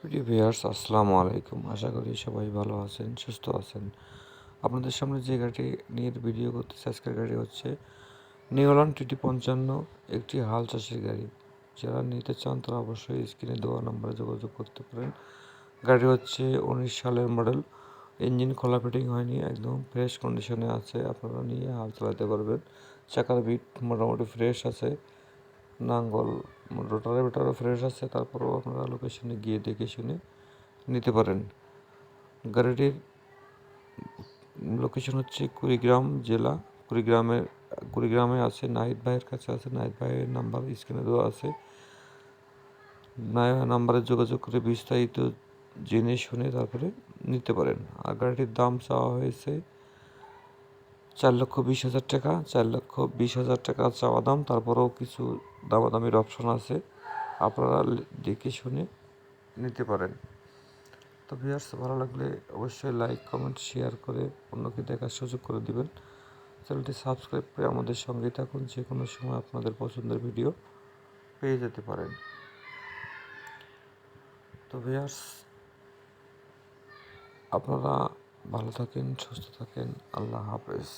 প্রিয় ভিউয়ার্স, আসসালামু আলাইকুম। আশা করি সবাই ভালো আছেন, সুস্থ আছেন। আপনাদের সামনে যে গাড়িটি নিয়ে ভিডিও করতেছি, আজকের গাড়ি হচ্ছে নিওলন TT55, একটি হাল চাষের গাড়ি। যারা নিতে চান তারা অবশ্যই স্ক্রিনে দেওয়া নম্বরে যোগাযোগ করতে পারেন। গাড়ি হচ্ছে 19 সালের মডেল, ইঞ্জিন খোলা ফিটিং হয়নি, একদম ফ্রেশ কন্ডিশনে আছে। আপনারা নিয়ে হাল চালাতে পারবেন। চাকার বিট মোটামুটি ফ্রেশ আছে, নাঙ্গল রোটারের ভিতরে ফ্রেশ আছে। তারপরেও আপনারা লোকেশনে গিয়ে দেখে শুনে নিতে পারেন। গাড়িটির লোকেশন হচ্ছে কুড়িগ্রাম জেলা। কুড়িগ্রামে আছে, নাহিদ ভাইয়ের কাছে আছে। নাহিদ ভাইয়ের নাম্বার স্ক্রিনে দেওয়া আছে। নাম্বারে যোগাযোগ করে বিস্তারিত জেনে শুনে তারপরে নিতে পারেন। আর গাড়িটির দাম চাওয়া হয়েছে 4,20,000 টাকা। 4,20,000 টাকা চাওয়া দাম। তারপরেও কিছু দামাদামির অপশন আছে, আপনারা দেখে শুনে নিতে পারেন। তো ভিউয়ার্স, ভালো লাগলে অবশ্যই লাইক, কমেন্ট, শেয়ার করে অন্যকে দেখার সুযোগ করে দিবেন। চ্যানেলটি সাবস্ক্রাইব করে আমাদের সঙ্গেই থাকুন। যে কোনো সময় আপনাদের পছন্দের ভিডিও পেয়ে যেতে পারেন। তো ভিউয়ার্স, আপনারা ভালো থাকেন, সুস্থ থাকেন। আল্লাহ হাফেজ।